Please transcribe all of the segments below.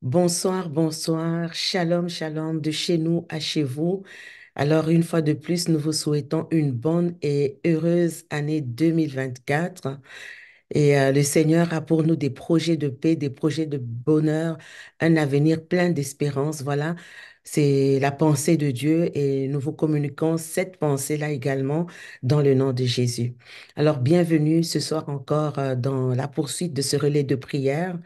Bonsoir, bonsoir, shalom, shalom, de chez nous à chez vous. Alors, une fois de plus, nous vous souhaitons une bonne et heureuse année 2024. Et le Seigneur a pour nous des projets de paix, des projets de bonheur, un avenir plein d'espérance. Voilà, c'est la pensée de Dieu et nous vous communiquons cette pensée-là également dans le nom de Jésus. Alors, bienvenue ce soir encore dans la poursuite de ce relais de prière.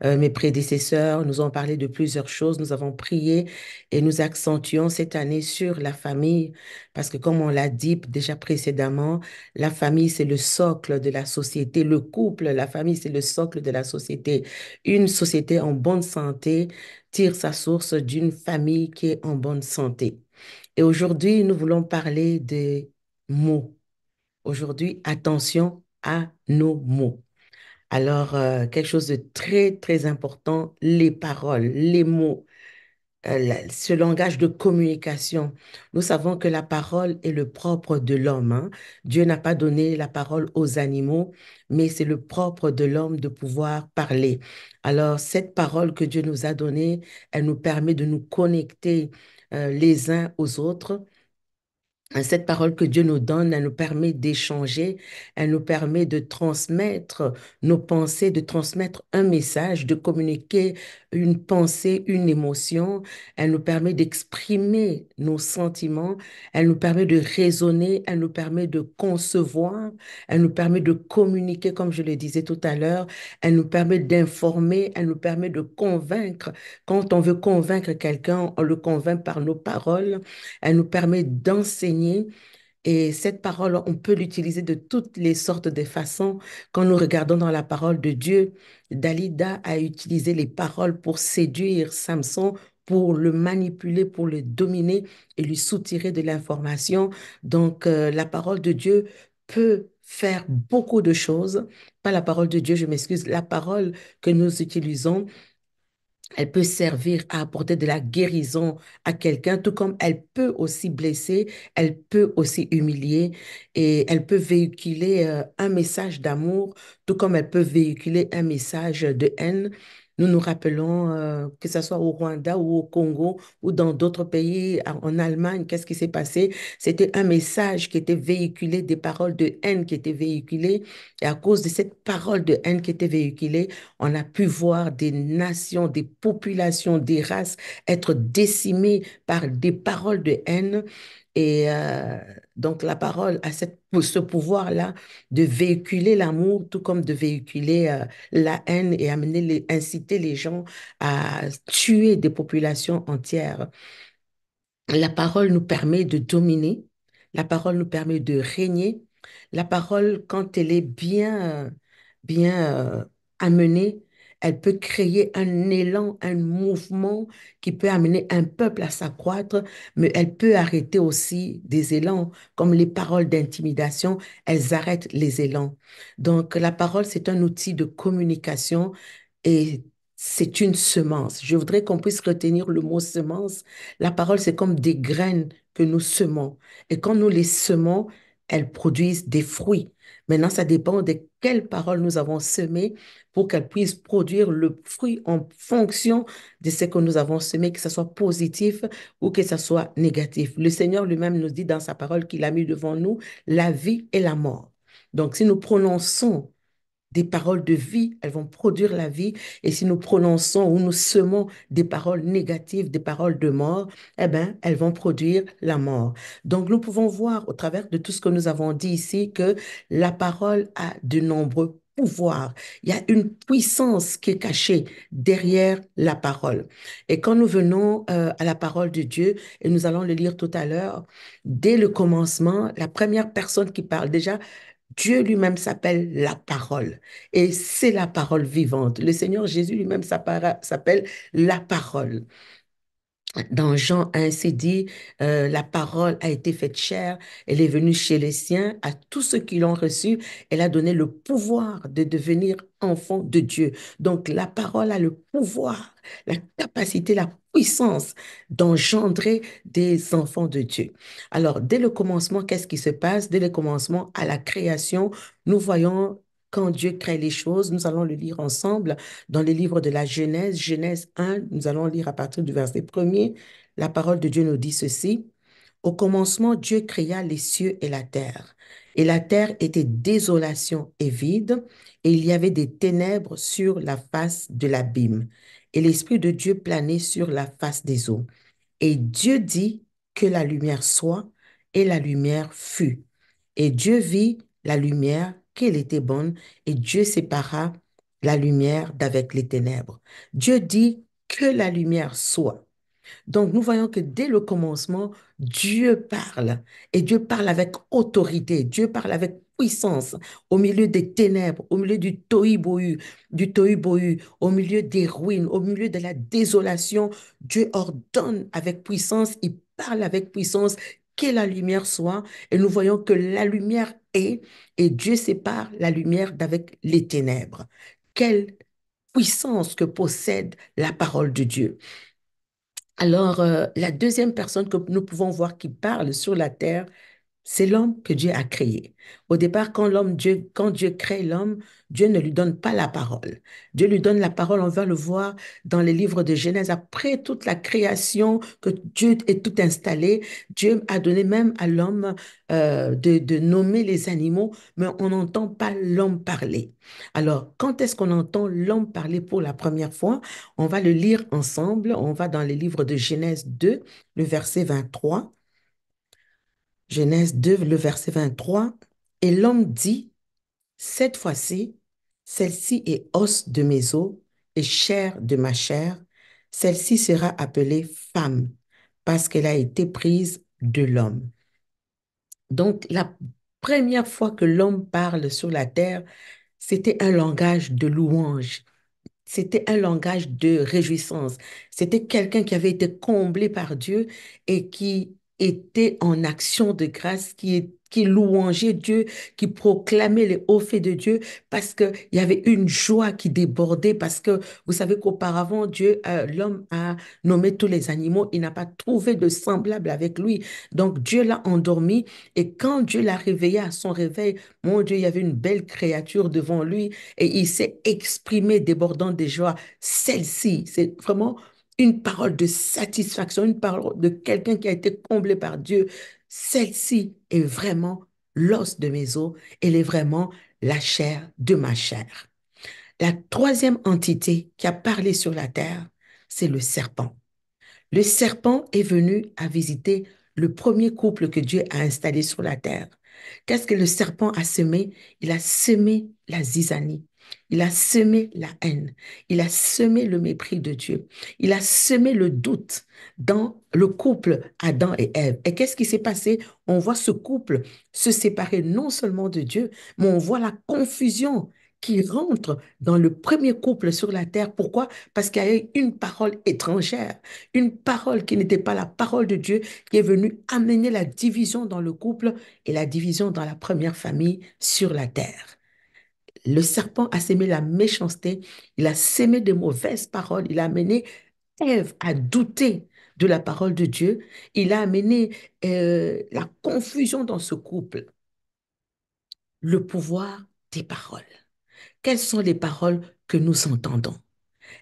Mes prédécesseurs nous ont parlé de plusieurs choses. Nous avons prié et nous accentuons cette année sur la famille parce que comme on l'a dit déjà précédemment, la famille, c'est le socle de la société. Le couple, la famille, c'est le socle de la société. Une société en bonne santé tire sa source d'une famille qui est en bonne santé. Et aujourd'hui, nous voulons parler des mots. Aujourd'hui, attention à nos mots. Alors, quelque chose de très, très important, les paroles, les mots, ce langage de communication. Nous savons que la parole est le propre de l'homme, hein. Dieu n'a pas donné la parole aux animaux, mais c'est le propre de l'homme de pouvoir parler. Alors, cette parole que Dieu nous a donnée, elle nous permet de nous connecter, les uns aux autres. Cette parole que Dieu nous donne, elle nous permet d'échanger, elle nous permet de transmettre nos pensées, de transmettre un message, de communiquer une pensée, une émotion. Elle nous permet d'exprimer nos sentiments, elle nous permet de raisonner, elle nous permet de concevoir, elle nous permet de communiquer, comme je le disais tout à l'heure, elle nous permet d'informer, elle nous permet de convaincre. Quand on veut convaincre quelqu'un, on le convainc par nos paroles. Elle nous permet d'enseigner et cette parole, on peut l'utiliser de toutes les sortes de façons. Quand nous regardons dans la parole de Dieu, Dalida a utilisé les paroles pour séduire Samson, pour le manipuler, pour le dominer et lui soutirer de l'information. Donc, la parole de Dieu peut faire beaucoup de choses. Pas la parole de Dieu, je m'excuse, la parole que nous utilisons, elle peut servir à apporter de la guérison à quelqu'un, tout comme elle peut aussi blesser, elle peut aussi humilier et elle peut véhiculer un message d'amour, tout comme elle peut véhiculer un message de haine. Nous nous rappelons que ce soit au Rwanda ou au Congo ou dans d'autres pays, en Allemagne, qu'est-ce qui s'est passé? C'était un message qui était véhiculé, des paroles de haine qui étaient véhiculées. Et à cause de cette parole de haine qui était véhiculée, on a pu voir des nations, des populations, des races être décimées par des paroles de haine. Et donc la parole a ce pouvoir-là de véhiculer l'amour, tout comme de véhiculer la haine et inciter les gens à tuer des populations entières. La parole nous permet de dominer, la parole nous permet de régner. La parole, quand elle est bien amenée, elle peut créer un élan, un mouvement qui peut amener un peuple à s'accroître, mais elle peut arrêter aussi des élans, comme les paroles d'intimidation, elles arrêtent les élans. Donc, la parole, c'est un outil de communication et c'est une semence. Je voudrais qu'on puisse retenir le mot semence. La parole, c'est comme des graines que nous semons. Et quand nous les semons, elles produisent des fruits. Maintenant, ça dépend de quelles paroles nous avons semées pour qu'elles puissent produire le fruit en fonction de ce que nous avons semé, que ce soit positif ou que ce soit négatif. Le Seigneur lui-même nous dit dans sa parole qu'il a mis devant nous la vie et la mort. Donc, si nous prononçons des paroles de vie, elles vont produire la vie. Et si nous prononçons ou nous semons des paroles négatives, des paroles de mort, eh bien, elles vont produire la mort. Donc, nous pouvons voir au travers de tout ce que nous avons dit ici que la parole a de nombreux pouvoirs. Il y a une puissance qui est cachée derrière la parole. Et quand nous venons à la parole de Dieu, et nous allons le lire tout à l'heure, dès le commencement, la première personne qui parle déjà, Dieu lui-même s'appelle la parole et c'est la parole vivante. Le Seigneur Jésus lui-même s'appelle la parole. Dans Jean 1, c'est dit, la parole a été faite chair, elle est venue chez les siens, à tous ceux qui l'ont reçue, elle a donné le pouvoir de devenir enfant de Dieu. Donc la parole a le pouvoir, la capacité, la puissance d'engendrer des enfants de Dieu. Alors, dès le commencement, qu'est-ce qui se passe? Dès le commencement à la création, nous voyons quand Dieu crée les choses. Nous allons le lire ensemble dans les livres de la Genèse. Genèse 1, nous allons lire à partir du verset premier. La parole de Dieu nous dit ceci. Au commencement, Dieu créa les cieux et la terre. Et la terre était désolation et vide, et il y avait des ténèbres sur la face de l'abîme. Et l'Esprit de Dieu planait sur la face des eaux. Et Dieu dit que la lumière soit, et la lumière fut. Et Dieu vit la lumière, qu'elle était bonne, et Dieu sépara la lumière d'avec les ténèbres. Dieu dit que la lumière soit. Donc, nous voyons que dès le commencement, Dieu parle et Dieu parle avec autorité, Dieu parle avec puissance au milieu des ténèbres, au milieu du tohu-bohu, au milieu des ruines, au milieu de la désolation. Dieu ordonne avec puissance, il parle avec puissance, que la lumière soit. Et nous voyons que la lumière est et Dieu sépare la lumière d'avec les ténèbres. Quelle puissance que possède la parole de Dieu. Alors, la deuxième personne que nous pouvons voir qui parle sur la terre, c'est l'homme que Dieu a créé. Au départ, quand Dieu crée l'homme, Dieu ne lui donne pas la parole. Dieu lui donne la parole, on va le voir dans les livres de Genèse. Après toute la création, que Dieu est tout installé, Dieu a donné même à l'homme de nommer les animaux, mais on n'entend pas l'homme parler. Alors, quand est-ce qu'on entend l'homme parler pour la première fois? On va le lire ensemble. On va dans les livres de Genèse 2, le verset 23. Genèse 2, le verset 23. Et l'homme dit, cette fois-ci, celle-ci est os de mes os et chair de ma chair. Celle-ci sera appelée femme parce qu'elle a été prise de l'homme. Donc, la première fois que l'homme parle sur la terre, c'était un langage de louange. C'était un langage de réjouissance. C'était quelqu'un qui avait été comblé par Dieu et qui était en action de grâce, qui louangeait Dieu, qui proclamait les hauts faits de Dieu parce qu'il y avait une joie qui débordait, parce que vous savez qu'auparavant, l'homme a nommé tous les animaux, il n'a pas trouvé de semblable avec lui. Donc Dieu l'a endormi et quand Dieu l'a réveillé à son réveil, mon Dieu, il y avait une belle créature devant lui et il s'est exprimé débordant de joie. Celle-ci, c'est vraiment une parole de satisfaction, une parole de quelqu'un qui a été comblé par Dieu. Celle-ci est vraiment l'os de mes os, elle est vraiment la chair de ma chair. La troisième entité qui a parlé sur la terre, c'est le serpent. Le serpent est venu à visiter le premier couple que Dieu a installé sur la terre. Qu'est-ce que le serpent a semé? Il a semé la zizanie. Il a semé la haine. Il a semé le mépris de Dieu. Il a semé le doute dans le couple Adam et Ève. Et qu'est-ce qui s'est passé? On voit ce couple se séparer non seulement de Dieu, mais on voit la confusion qui rentre dans le premier couple sur la terre. Pourquoi? Parce qu'il y a eu une parole étrangère, une parole qui n'était pas la parole de Dieu, qui est venue amener la division dans le couple et la division dans la première famille sur la terre. Le serpent a sémé la méchanceté, il a sémé de mauvaises paroles, il a amené Ève à douter de la parole de Dieu, il a amené la confusion dans ce couple. Le pouvoir des paroles. Quelles sont les paroles que nous entendons?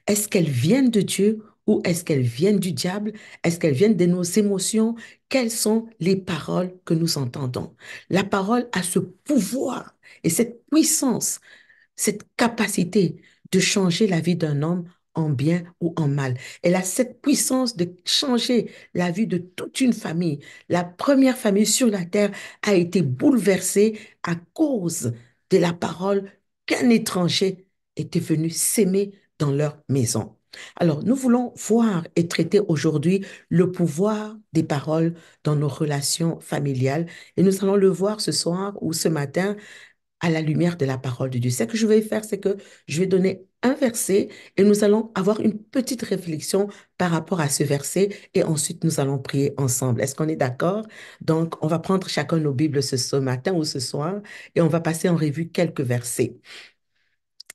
Est-ce qu'elles viennent de Dieu ou est-ce qu'elles viennent du diable? Est-ce qu'elles viennent de nos émotions? Quelles sont les paroles que nous entendons? La parole a ce pouvoir et cette puissance, cette capacité de changer la vie d'un homme en bien ou en mal. Elle a cette puissance de changer la vie de toute une famille. La première famille sur la terre a été bouleversée à cause de la parole qu'un étranger était venu s'aimer dans leur maison. Alors, nous voulons voir et traiter aujourd'hui le pouvoir des paroles dans nos relations familiales et nous allons le voir ce soir ou ce matin à la lumière de la parole de Dieu. Ce que je vais faire, c'est que je vais donner un verset et nous allons avoir une petite réflexion par rapport à ce verset et ensuite nous allons prier ensemble. Est-ce qu'on est d'accord? Donc, on va prendre chacun nos Bibles ce matin ou ce soir et on va passer en revue quelques versets.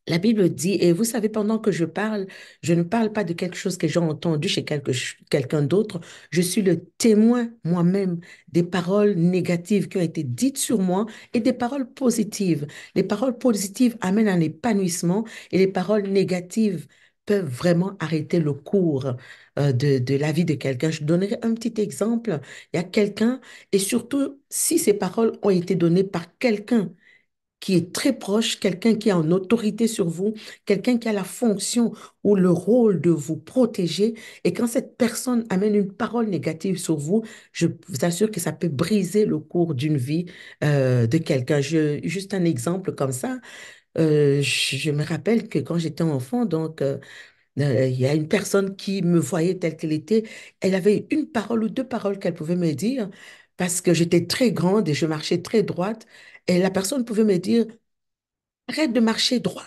La Bible dit, et vous savez, pendant que je parle, je ne parle pas de quelque chose que j'ai entendu chez quelqu'un d'autre. Je suis le témoin moi-même des paroles négatives qui ont été dites sur moi et des paroles positives. Les paroles positives amènent un épanouissement et les paroles négatives peuvent vraiment arrêter le cours de la vie de quelqu'un. Je donnerai un petit exemple. Il y a quelqu'un, et surtout si ces paroles ont été données par quelqu'un qui est très proche, quelqu'un qui a une autorité sur vous, quelqu'un qui a la fonction ou le rôle de vous protéger. Et quand cette personne amène une parole négative sur vous, je vous assure que ça peut briser le cours d'une vie de quelqu'un. Juste un exemple comme ça, je me rappelle que quand j'étais enfant, il y a une personne qui me voyait telle qu'elle était. Elle avait une parole ou deux paroles qu'elle pouvait me dire parce que j'étais très grande et je marchais très droite. Et la personne pouvait me dire, arrête de marcher droit.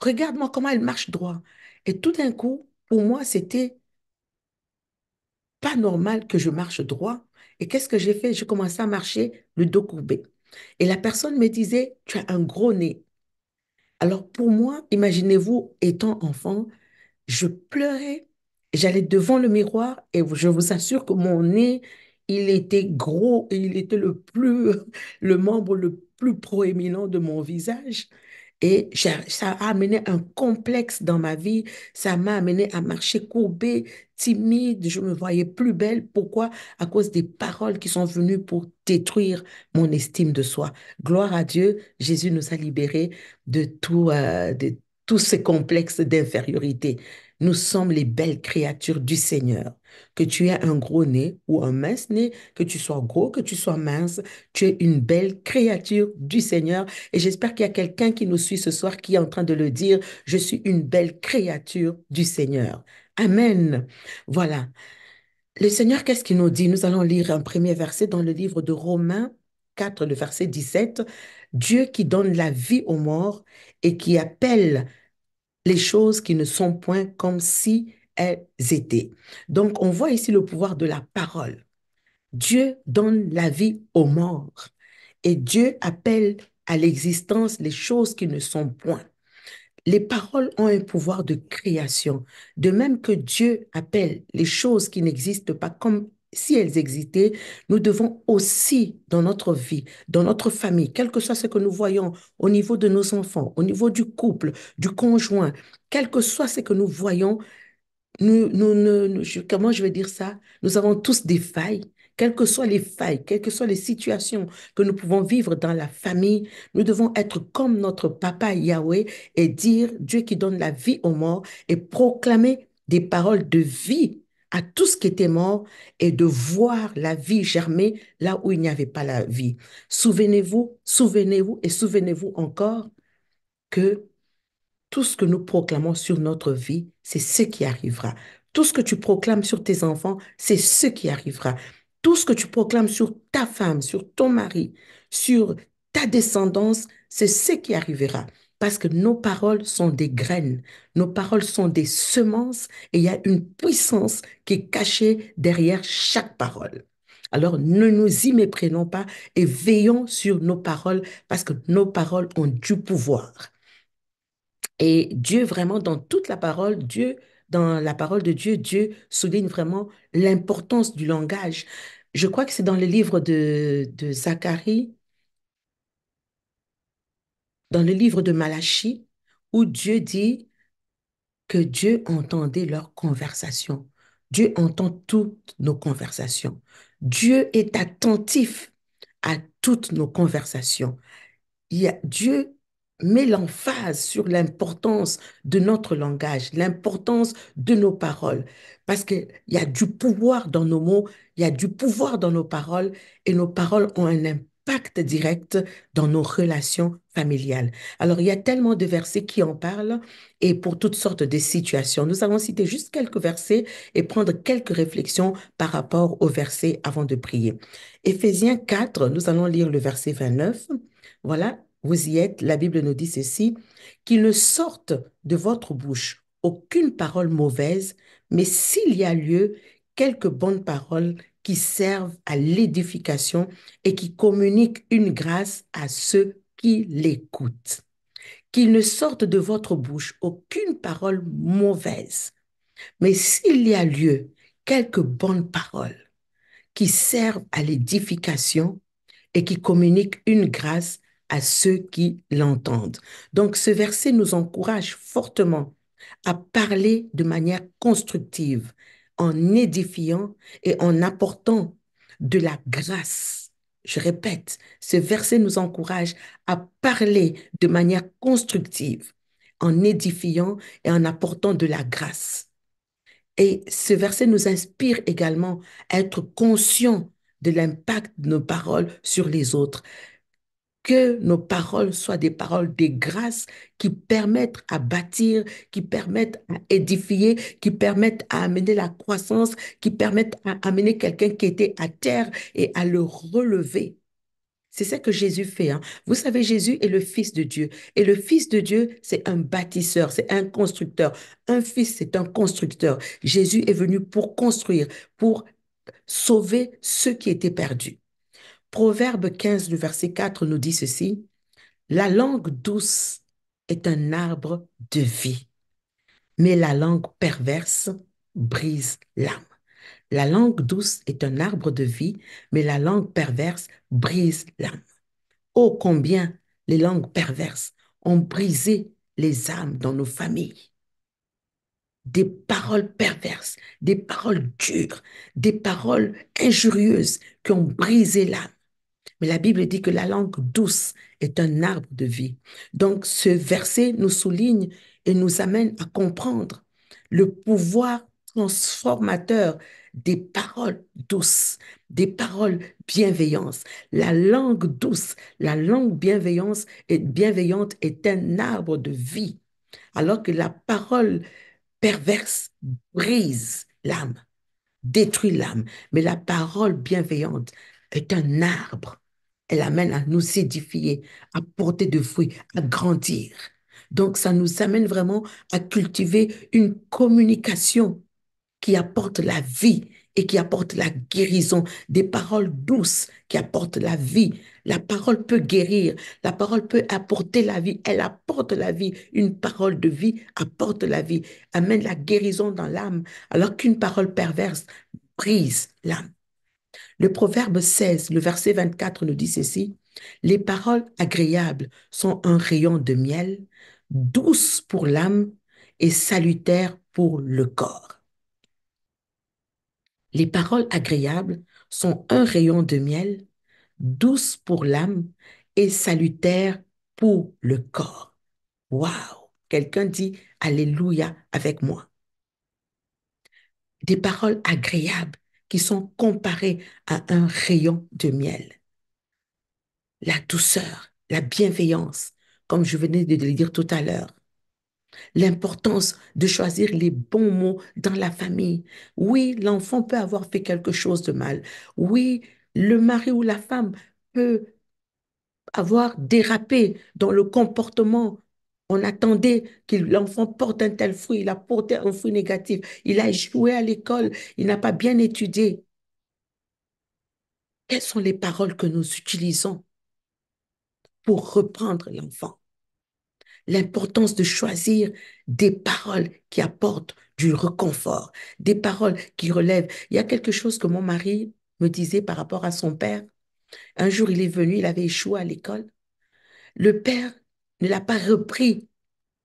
Regarde-moi comment elle marche droit. Et tout d'un coup, pour moi, c'était pas normal que je marche droit. Et qu'est-ce que j'ai fait? J'ai commencé à marcher le dos courbé. Et la personne me disait, tu as un gros nez. Alors pour moi, imaginez-vous, étant enfant, je pleurais. J'allais devant le miroir et je vous assure que mon nez, il était gros et il était le membre le plus proéminent de mon visage. Et ça a amené un complexe dans ma vie. Ça m'a amené à marcher courbée, timide. Je me voyais plus belle. Pourquoi? À cause des paroles qui sont venues pour détruire mon estime de soi. Gloire à Dieu, Jésus nous a libérés de tous ces complexes d'infériorité. Nous sommes les belles créatures du Seigneur. Que tu aies un gros nez ou un mince nez, que tu sois gros, que tu sois mince, tu es une belle créature du Seigneur. Et j'espère qu'il y a quelqu'un qui nous suit ce soir qui est en train de le dire, je suis une belle créature du Seigneur. Amen. Voilà. Le Seigneur, qu'est-ce qu'il nous dit? Nous allons lire un premier verset dans le livre de Romains 4, le verset 17. Dieu qui donne la vie aux morts et qui appelle les choses qui ne sont point comme si elles étaient. Donc, on voit ici le pouvoir de la parole. Dieu donne la vie aux morts et Dieu appelle à l'existence les choses qui ne sont point. Les paroles ont un pouvoir de création, de même que Dieu appelle les choses qui n'existent pas comme si elles existaient, nous devons aussi, dans notre vie, dans notre famille, quel que soit ce que nous voyons au niveau de nos enfants, au niveau du couple, du conjoint, quel que soit ce que nous voyons, comment je vais dire ça? Nous avons tous des failles, quelles que soient les failles, quelles que soient les situations que nous pouvons vivre dans la famille, nous devons être comme notre papa Yahweh et dire Dieu qui donne la vie aux morts et proclamer des paroles de vie à tout ce qui était mort et de voir la vie germer là où il n'y avait pas la vie. Souvenez-vous, souvenez-vous et souvenez-vous encore que tout ce que nous proclamons sur notre vie, c'est ce qui arrivera. Tout ce que tu proclames sur tes enfants, c'est ce qui arrivera. Tout ce que tu proclames sur ta femme, sur ton mari, sur ta descendance, c'est ce qui arrivera. Parce que nos paroles sont des graines, nos paroles sont des semences et il y a une puissance qui est cachée derrière chaque parole. Alors ne nous y méprenons pas et veillons sur nos paroles parce que nos paroles ont du pouvoir. Et Dieu, vraiment, dans toute la parole, dans la parole de Dieu, Dieu souligne vraiment l'importance du langage. Je crois que c'est dans le livre de Zacharie, dans le livre de Malachie, où Dieu dit que Dieu entendait leurs conversations. Dieu entend toutes nos conversations. Dieu est attentif à toutes nos conversations. Dieu met l'emphase sur l'importance de notre langage, l'importance de nos paroles, parce qu'il y a du pouvoir dans nos mots, il y a du pouvoir dans nos paroles, et nos paroles ont un impact direct dans nos relations familiales. Alors, il y a tellement de versets qui en parlent, et pour toutes sortes de situations. Nous allons citer juste quelques versets et prendre quelques réflexions par rapport aux versets avant de prier. Éphésiens 4, nous allons lire le verset 29. Voilà, vous y êtes. La Bible nous dit ceci, qu'il ne sorte de votre bouche aucune parole mauvaise, mais s'il y a lieu, quelques bonnes paroles qui servent à l'édification et qui communiquent une grâce à ceux qui l'écoutent. qu'il ne sorte de votre bouche aucune parole mauvaise, mais s'il y a lieu, quelques bonnes paroles qui servent à l'édification et qui communiquent une grâce à ceux qui l'entendent. Donc ce verset nous encourage fortement à parler de manière constructive, en édifiant et en apportant de la grâce. Je répète, ce verset nous encourage à parler de manière constructive, en édifiant et en apportant de la grâce. Et ce verset nous inspire également à être conscients de l'impact de nos paroles sur les autres. Que nos paroles soient des paroles de grâce qui permettent à bâtir, qui permettent à édifier, qui permettent à amener la croissance, qui permettent à amener quelqu'un qui était à terre et à le relever. C'est ça que Jésus fait, hein. Vous savez, Jésus est le Fils de Dieu. Et le Fils de Dieu, c'est un bâtisseur, c'est un constructeur. Un fils, c'est un constructeur. Jésus est venu pour construire, pour sauver ceux qui étaient perdus. Proverbe 15, le verset 4 nous dit ceci: la langue douce est un arbre de vie, mais la langue perverse brise l'âme. La langue douce est un arbre de vie, mais la langue perverse brise l'âme. Oh, combien les langues perverses ont brisé les âmes dans nos familles. Des paroles perverses, des paroles dures, des paroles injurieuses qui ont brisé l'âme. Mais la Bible dit que la langue douce est un arbre de vie. Donc ce verset nous souligne et nous amène à comprendre le pouvoir transformateur des paroles douces, des paroles bienveillantes. La langue douce, la langue bienveillante est un arbre de vie, alors que la parole perverse brise l'âme, détruit l'âme. Mais la parole bienveillante est un arbre. Elle amène à nous édifier, à porter de fruits, à grandir. Donc, ça nous amène vraiment à cultiver une communication qui apporte la vie et qui apporte la guérison, des paroles douces qui apportent la vie. La parole peut guérir, la parole peut apporter la vie, elle apporte la vie. Une parole de vie apporte la vie, amène la guérison dans l'âme, alors qu'une parole perverse brise l'âme. Le Proverbe 16, le verset 24 nous dit ceci: les paroles agréables sont un rayon de miel, douces pour l'âme et salutaires pour le corps. Les paroles agréables sont un rayon de miel, douces pour l'âme et salutaires pour le corps. Waouh! Quelqu'un dit Alléluia avec moi. Des paroles agréables qui sont comparées à un rayon de miel. La douceur, la bienveillance, comme je venais de le dire tout à l'heure. L'importance de choisir les bons mots dans la famille. Oui, l'enfant peut avoir fait quelque chose de mal. Oui, le mari ou la femme peut avoir dérapé dans le comportement. On attendait que l'enfant porte un tel fruit, il a porté un fruit négatif, il a échoué à l'école, il n'a pas bien étudié. Quelles sont les paroles que nous utilisons pour reprendre l'enfant? L'importance de choisir des paroles qui apportent du réconfort, des paroles qui relèvent. Il y a quelque chose que mon mari me disait par rapport à son père. Un jour, il est venu, il avait échoué à l'école. Le père ne l'a pas repris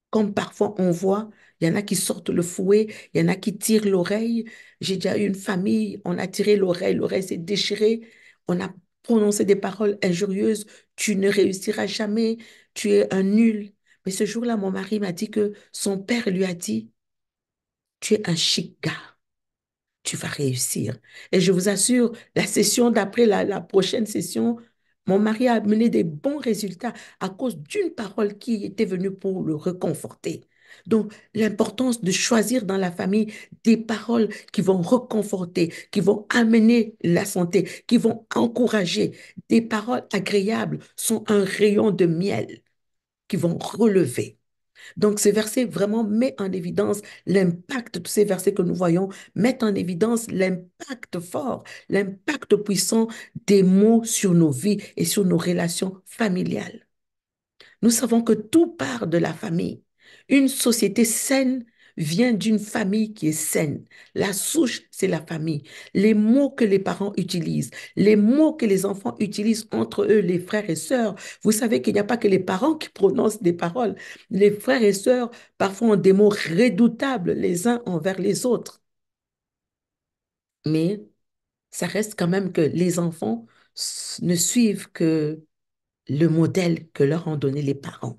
comme parfois on voit. Il y en a qui sortent le fouet, il y en a qui tirent l'oreille. J'ai déjà eu une famille, on a tiré l'oreille s'est déchirée, on a prononcé des paroles injurieuses. Tu ne réussiras jamais, tu es un nul. Mais ce jour-là, mon mari m'a dit que son père lui a dit, tu es un chic gars, tu vas réussir. Et je vous assure, la session d'après, la prochaine session, mon mari a mené des bons résultats à cause d'une parole qui était venue pour le réconforter. Donc, l'importance de choisir dans la famille des paroles qui vont réconforter, qui vont amener la santé, qui vont encourager. Des paroles agréables sont un rayon de miel qui vont relever. Donc, ce verset vraiment met en évidence l'impact, tous ces versets que nous voyons mettent en évidence l'impact fort, l'impact puissant des mots sur nos vies et sur nos relations familiales. Nous savons que tout part de la famille. Une société saine vient d'une famille qui est saine. La souche, c'est la famille. Les mots que les parents utilisent, les mots que les enfants utilisent entre eux, les frères et sœurs. Vous savez qu'il n'y a pas que les parents qui prononcent des paroles. Les frères et sœurs, parfois, ont des mots redoutables les uns envers les autres. Mais ça reste quand même que les enfants ne suivent que le modèle que leur ont donné les parents.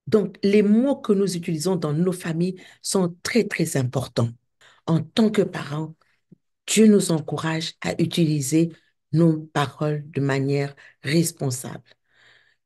Donc, les mots que nous utilisons dans nos familles sont très, très importants. En tant que parents, Dieu nous encourage à utiliser nos paroles de manière responsable.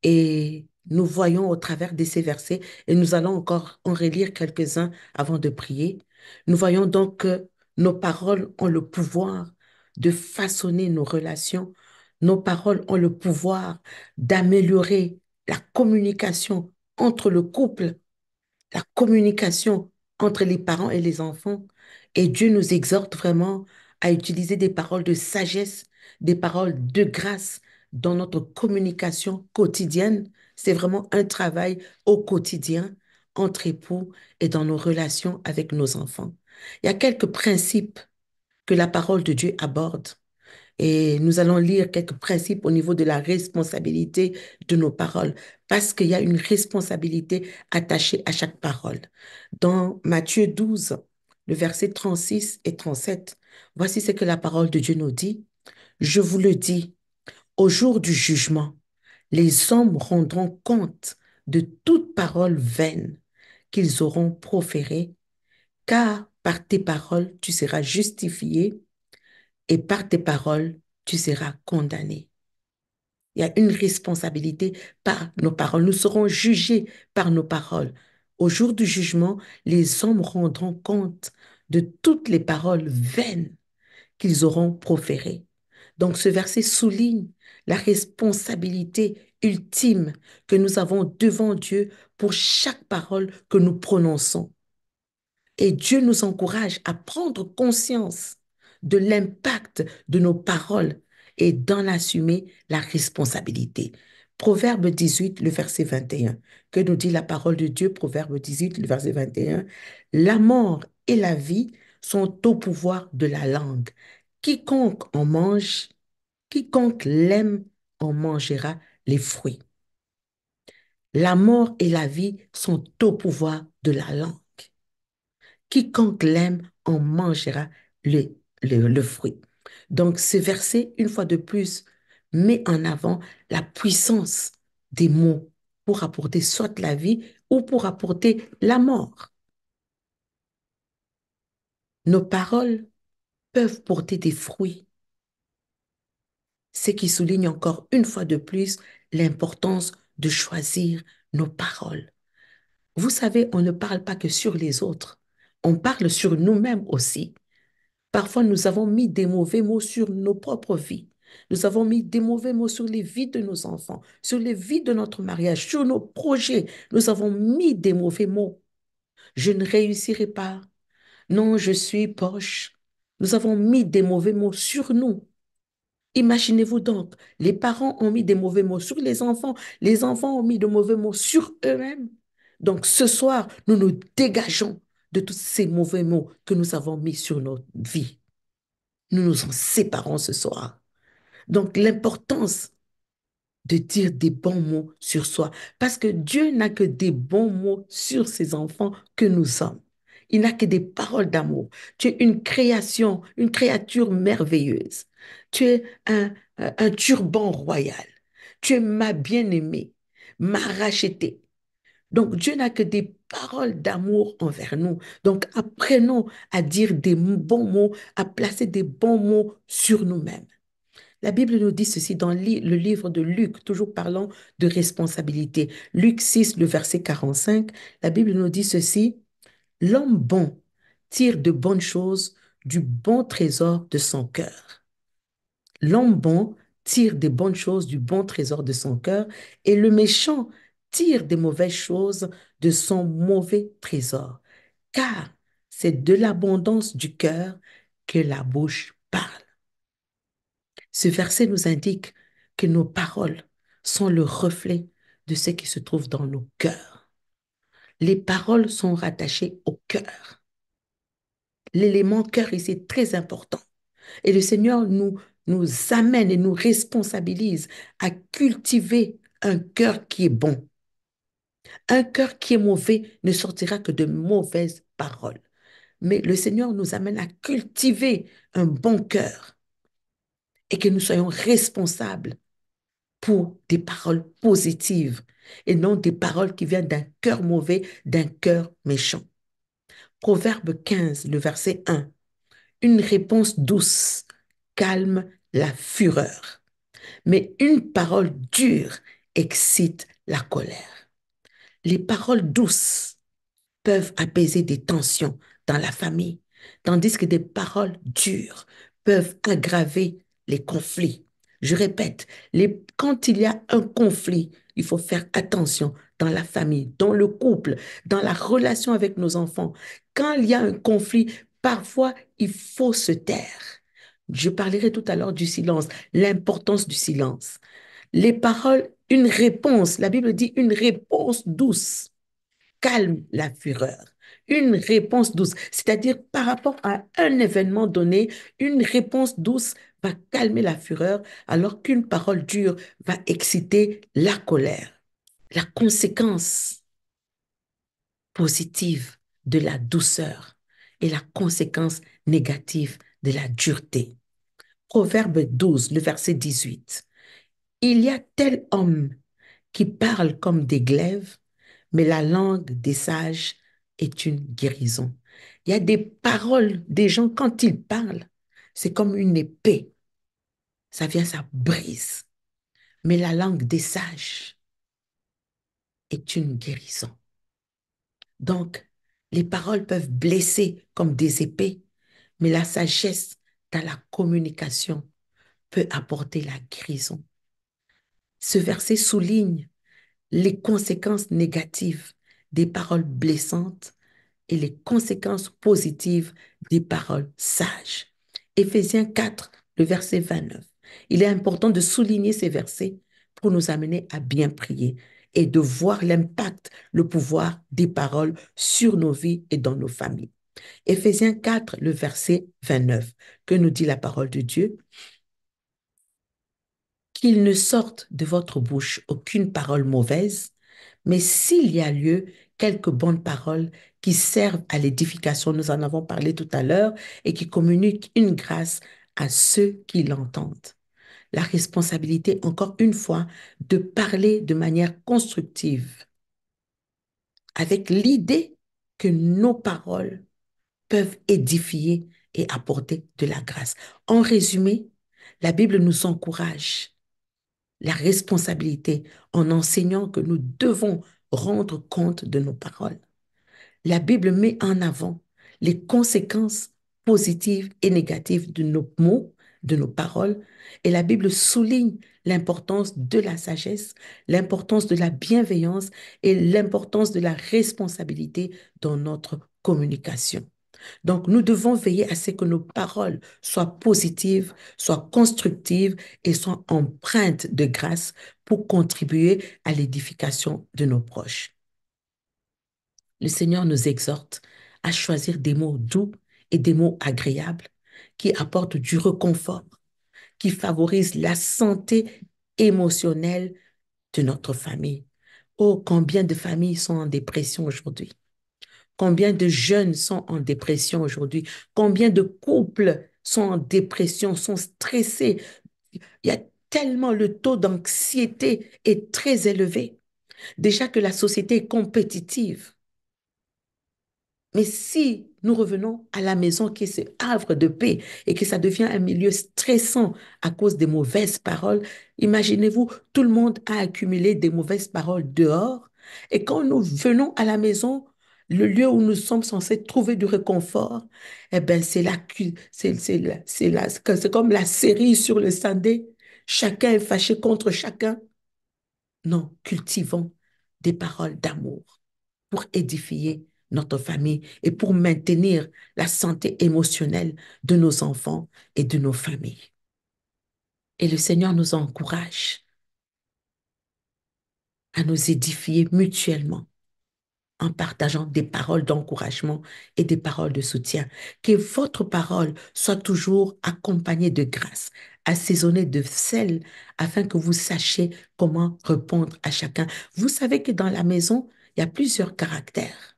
Et nous voyons au travers de ces versets, et nous allons encore en relire quelques-uns avant de prier, nous voyons donc que nos paroles ont le pouvoir de façonner nos relations. Nos paroles ont le pouvoir d'améliorer la communication entre le couple, la communication entre les parents et les enfants. Et Dieu nous exhorte vraiment à utiliser des paroles de sagesse, des paroles de grâce dans notre communication quotidienne. C'est vraiment un travail au quotidien entre époux et dans nos relations avec nos enfants. Il y a quelques principes que la parole de Dieu aborde et nous allons lire quelques principes au niveau de la responsabilité de nos paroles, parce qu'il y a une responsabilité attachée à chaque parole. Dans Matthieu 12, le verset 36 et 37, voici ce que la parole de Dieu nous dit. Je vous le dis, au jour du jugement, les hommes rendront compte de toute parole vaine qu'ils auront proférée, car par tes paroles, tu seras justifié et par tes paroles, tu seras condamné. Il y a une responsabilité par nos paroles. Nous serons jugés par nos paroles. Au jour du jugement, les hommes rendront compte de toutes les paroles vaines qu'ils auront proférées. Donc ce verset souligne la responsabilité ultime que nous avons devant Dieu pour chaque parole que nous prononçons. Et Dieu nous encourage à prendre conscience de l'impact de nos paroles et d'en assumer la responsabilité. Proverbe 18, le verset 21. Que nous dit la parole de Dieu? Proverbe 18, le verset 21. La mort et la vie sont au pouvoir de la langue. Quiconque en mange, quiconque l'aime en mangera les fruits. La mort et la vie sont au pouvoir de la langue. Quiconque l'aime en mangera le fruit. Donc, ce verset, une fois de plus, met en avant la puissance des mots pour apporter soit la vie ou pour apporter la mort. Nos paroles peuvent porter des fruits, ce qui souligne encore une fois de plus l'importance de choisir nos paroles. Vous savez, on ne parle pas que sur les autres, on parle sur nous-mêmes aussi. Parfois, nous avons mis des mauvais mots sur nos propres vies. Nous avons mis des mauvais mots sur les vies de nos enfants, sur les vies de notre mariage, sur nos projets. Nous avons mis des mauvais mots. Je ne réussirai pas. Non, je suis poche. Nous avons mis des mauvais mots sur nous. Imaginez-vous donc, les parents ont mis des mauvais mots sur les enfants ont mis de mauvais mots sur eux-mêmes. Donc ce soir, nous nous dégageons de tous ces mauvais mots que nous avons mis sur notre vie. Nous nous en séparons ce soir. Donc, l'importance de dire des bons mots sur soi, parce que Dieu n'a que des bons mots sur ses enfants que nous sommes. Il n'a que des paroles d'amour. Tu es une création, une créature merveilleuse. Tu es un turban royal. Tu es ma bien-aimée, ma rachetée. Donc, Dieu n'a que des paroles d'amour envers nous. Donc, apprenons à dire des bons mots, à placer des bons mots sur nous-mêmes. La Bible nous dit ceci dans le livre de Luc, toujours parlant de responsabilité. Luc 6, le verset 45, la Bible nous dit ceci, l'homme bon tire de bonnes choses du bon trésor de son cœur. L'homme bon tire des bonnes choses du bon trésor de son cœur et le méchant tire des mauvaises choses de son mauvais trésor. Car c'est de l'abondance du cœur que la bouche parle. Ce verset nous indique que nos paroles sont le reflet de ce qui se trouve dans nos cœurs. Les paroles sont rattachées au cœur. L'élément cœur ici est très important. Et le Seigneur nous amène et nous responsabilise à cultiver un cœur qui est bon. Un cœur qui est mauvais ne sortira que de mauvaises paroles. Mais le Seigneur nous amène à cultiver un bon cœur et que nous soyons responsables pour des paroles positives et non des paroles qui viennent d'un cœur mauvais, d'un cœur méchant. Proverbe 15, le verset 1. Une réponse douce calme la fureur, mais une parole dure excite la colère. Les paroles douces peuvent apaiser des tensions dans la famille, tandis que des paroles dures peuvent aggraver les conflits. Je répète, quand il y a un conflit, il faut faire attention dans la famille, dans le couple, dans la relation avec nos enfants. Quand il y a un conflit, parfois, il faut se taire. Je parlerai tout à l'heure du silence, l'importance du silence. Les paroles, une réponse, la Bible dit une réponse douce calme la fureur. Une réponse douce, c'est-à-dire par rapport à un événement donné, une réponse douce va calmer la fureur, alors qu'une parole dure va exciter la colère. La conséquence positive de la douceur et la conséquence négative de la dureté. Proverbe 12, le verset 18. Il y a tel homme qui parle comme des glaives, mais la langue des sages est une guérison. Il y a des paroles des gens, quand ils parlent, c'est comme une épée. Ça vient, ça brise. Mais la langue des sages est une guérison. Donc, les paroles peuvent blesser comme des épées, mais la sagesse dans la communication peut apporter la guérison. Ce verset souligne les conséquences négatives des paroles blessantes et les conséquences positives des paroles sages. Éphésiens 4, le verset 29. Il est important de souligner ces versets pour nous amener à bien prier et de voir l'impact, le pouvoir des paroles sur nos vies et dans nos familles. Éphésiens 4, le verset 29, que nous dit la parole de Dieu. Qu'il ne sorte de votre bouche aucune parole mauvaise, mais s'il y a lieu, quelques bonnes paroles qui servent à l'édification, nous en avons parlé tout à l'heure, et qui communiquent une grâce à ceux qui l'entendent. La responsabilité, encore une fois, de parler de manière constructive, avec l'idée que nos paroles peuvent édifier et apporter de la grâce. En résumé, la Bible nous encourage la responsabilité en enseignant que nous devons rendre compte de nos paroles. La Bible met en avant les conséquences positives et négatives de nos mots, de nos paroles, et la Bible souligne l'importance de la sagesse, l'importance de la bienveillance et l'importance de la responsabilité dans notre communication. Donc, nous devons veiller à ce que nos paroles soient positives, soient constructives et soient empreintes de grâce pour contribuer à l'édification de nos proches. Le Seigneur nous exhorte à choisir des mots doux et des mots agréables qui apportent du réconfort, qui favorisent la santé émotionnelle de notre famille. Oh, combien de familles sont en dépression aujourd'hui? Combien de jeunes sont en dépression aujourd'hui? Combien de couples sont en dépression, sont stressés? Il y a tellement, le taux d'anxiété est très élevé. Déjà que la société est compétitive. Mais si nous revenons à la maison qui est ce havre de paix et que ça devient un milieu stressant à cause des mauvaises paroles, imaginez-vous, tout le monde a accumulé des mauvaises paroles dehors. Et quand nous venons à la maison, le lieu où nous sommes censés trouver du réconfort, eh ben c'est comme la série sur le Sunday. Chacun est fâché contre chacun. Non, cultivons des paroles d'amour pour édifier notre famille et pour maintenir la santé émotionnelle de nos enfants et de nos familles. Et le Seigneur nous encourage à nous édifier mutuellement en partageant des paroles d'encouragement et des paroles de soutien. Que votre parole soit toujours accompagnée de grâce, assaisonnée de sel, afin que vous sachiez comment répondre à chacun. Vous savez que dans la maison, il y a plusieurs caractères.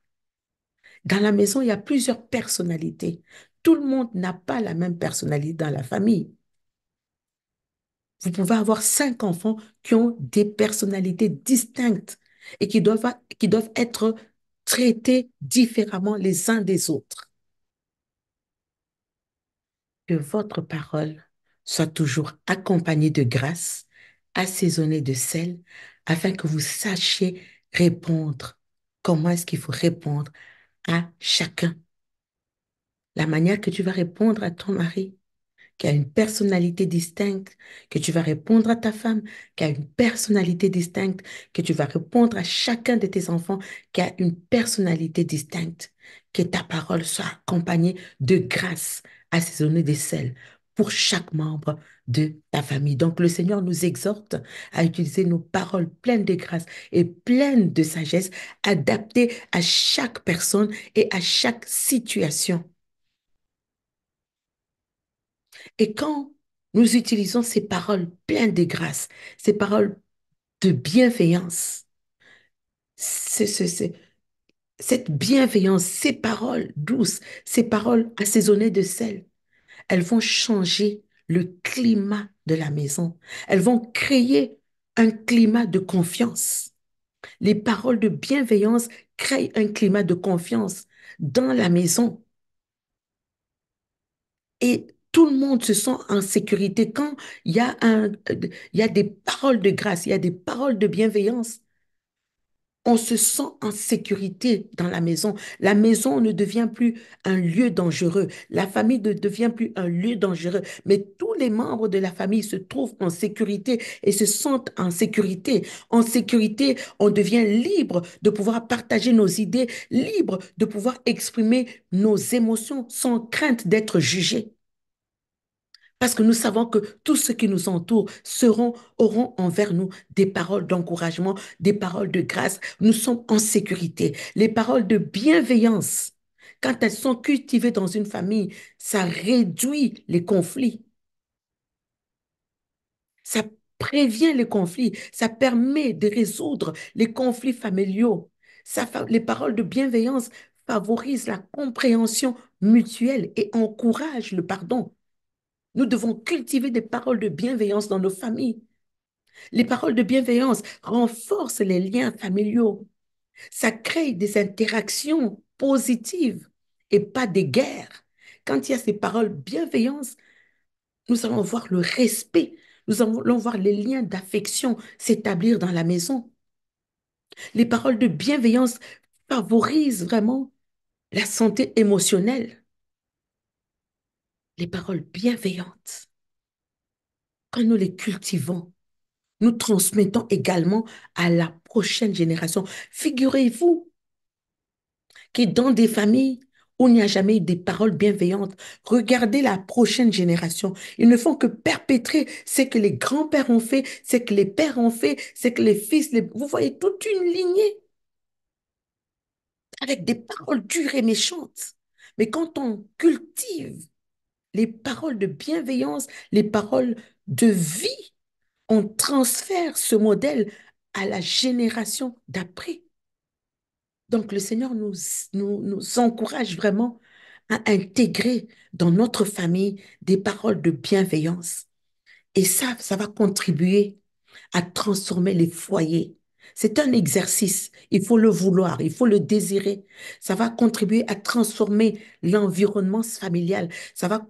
Dans la maison, il y a plusieurs personnalités. Tout le monde n'a pas la même personnalité dans la famille. Vous pouvez avoir 5 enfants qui ont des personnalités distinctes et qui doivent être traités différemment les uns des autres. Que votre parole soit toujours accompagnée de grâce, assaisonnée de sel, afin que vous sachiez répondre. Comment est-ce qu'il faut répondre à chacun? La manière que tu vas répondre à ton mari, qui a une personnalité distincte, que tu vas répondre à ta femme, qui a une personnalité distincte, que tu vas répondre à chacun de tes enfants, qui a une personnalité distincte. Que ta parole soit accompagnée de grâce, assaisonnée de sel pour chaque membre de ta famille. Donc le Seigneur nous exhorte à utiliser nos paroles pleines de grâce et pleines de sagesse, adaptées à chaque personne et à chaque situation. Et quand nous utilisons ces paroles pleines de grâce, ces paroles de bienveillance, c'est- c'est- c'est- cette bienveillance, ces paroles douces, ces paroles assaisonnées de sel, elles vont changer le climat de la maison. Elles vont créer un climat de confiance. Les paroles de bienveillance créent un climat de confiance dans la maison. Et tout le monde se sent en sécurité quand il y a des paroles de grâce, il y a des paroles de bienveillance. On se sent en sécurité dans la maison. La maison ne devient plus un lieu dangereux. La famille ne devient plus un lieu dangereux. Mais tous les membres de la famille se trouvent en sécurité et se sentent en sécurité. En sécurité, on devient libre de pouvoir partager nos idées, libre de pouvoir exprimer nos émotions sans crainte d'être jugé. Parce que nous savons que tous ceux qui nous entourent auront envers nous des paroles d'encouragement, des paroles de grâce. Nous sommes en sécurité. Les paroles de bienveillance, quand elles sont cultivées dans une famille, ça réduit les conflits, ça prévient les conflits, ça permet de résoudre les conflits familiaux. Les paroles de bienveillance favorisent la compréhension mutuelle et encouragent le pardon. Nous devons cultiver des paroles de bienveillance dans nos familles. Les paroles de bienveillance renforcent les liens familiaux. Ça crée des interactions positives et pas des guerres. Quand il y a ces paroles bienveillance, nous allons voir le respect, nous allons voir les liens d'affection s'établir dans la maison. Les paroles de bienveillance favorisent vraiment la santé émotionnelle. Les paroles bienveillantes, quand nous les cultivons, nous transmettons également à la prochaine génération. Figurez-vous que dans des familles où il n'y a jamais eu des paroles bienveillantes, regardez la prochaine génération. Ils ne font que perpétrer ce que les grands-pères ont fait, ce que les pères ont fait, ce que les fils, vous voyez toute une lignée avec des paroles dures et méchantes. Mais quand on cultive les paroles de bienveillance, les paroles de vie, on transfère ce modèle à la génération d'après. Donc, le Seigneur nous encourage vraiment à intégrer dans notre famille des paroles de bienveillance. Et ça va contribuer à transformer les foyers. C'est un exercice. Il faut le vouloir, il faut le désirer. Ça va contribuer à transformer l'environnement familial. Ça va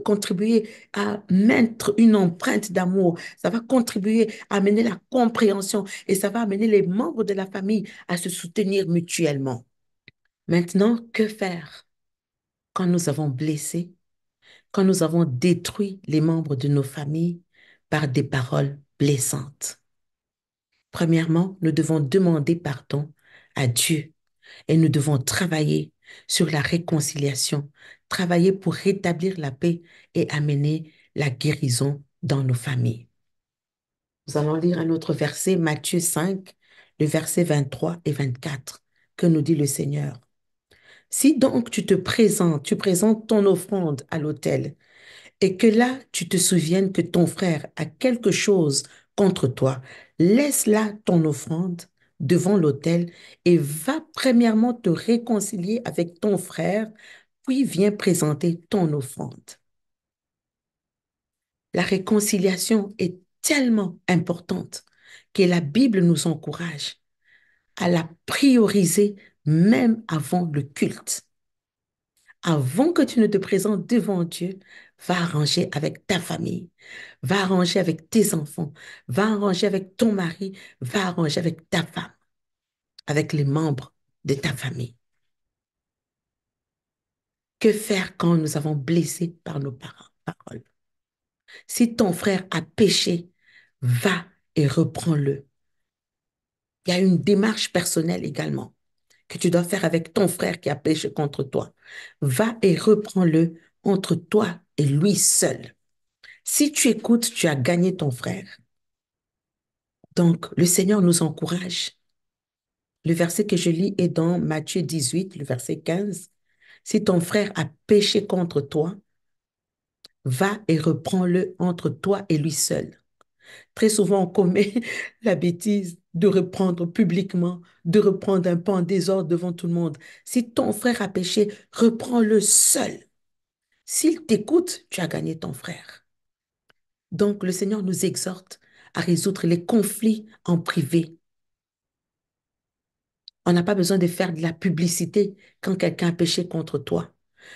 contribuer à mettre une empreinte d'amour. Ça va contribuer à amener la compréhension et ça va amener les membres de la famille à se soutenir mutuellement. Maintenant, que faire quand nous avons blessé, quand nous avons détruit les membres de nos familles par des paroles blessantes? Premièrement, nous devons demander pardon à Dieu et nous devons travailler sur la réconciliation, travailler pour rétablir la paix et amener la guérison dans nos familles. Nous allons lire un autre verset, Matthieu 5, le verset 23 et 24, que nous dit le Seigneur. Si donc tu présentes ton offrande à l'autel, et que là, tu te souviennes que ton frère a quelque chose contre toi, laisse là ton offrande devant l'autel et va premièrement te réconcilier avec ton frère, puis viens présenter ton offrande. La réconciliation est tellement importante que la Bible nous encourage à la prioriser même avant le culte. Avant que tu ne te présentes devant Dieu, va arranger avec ta famille, va arranger avec tes enfants, va arranger avec ton mari, va arranger avec ta femme, avec les membres de ta famille. Que faire quand nous avons blessé par nos paroles? Si ton frère a péché, va et reprends-le. Il y a une démarche personnelle également que tu dois faire avec ton frère qui a péché contre toi. Va et reprends-le entre toi et lui seul. Si tu écoutes, tu as gagné ton frère. Donc, le Seigneur nous encourage. Le verset que je lis est dans Matthieu 18, le verset 15. Si ton frère a péché contre toi, va et reprends-le entre toi et lui seul. Très souvent, on commet la bêtise de reprendre publiquement, de reprendre un peu en désordre devant tout le monde. Si ton frère a péché, reprends-le seul. S'il t'écoute, tu as gagné ton frère. Donc, le Seigneur nous exhorte à résoudre les conflits en privé. On n'a pas besoin de faire de la publicité quand quelqu'un a péché contre toi.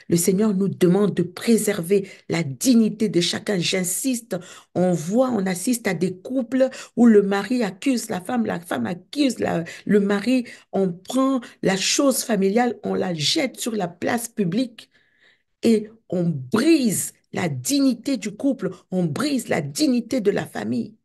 Le Seigneur nous demande de préserver la dignité de chacun. J'insiste, on assiste à des couples où le mari accuse la femme accuse le mari, on prend la chose familiale, on la jette sur la place publique et on brise la dignité du couple, on brise la dignité de la famille.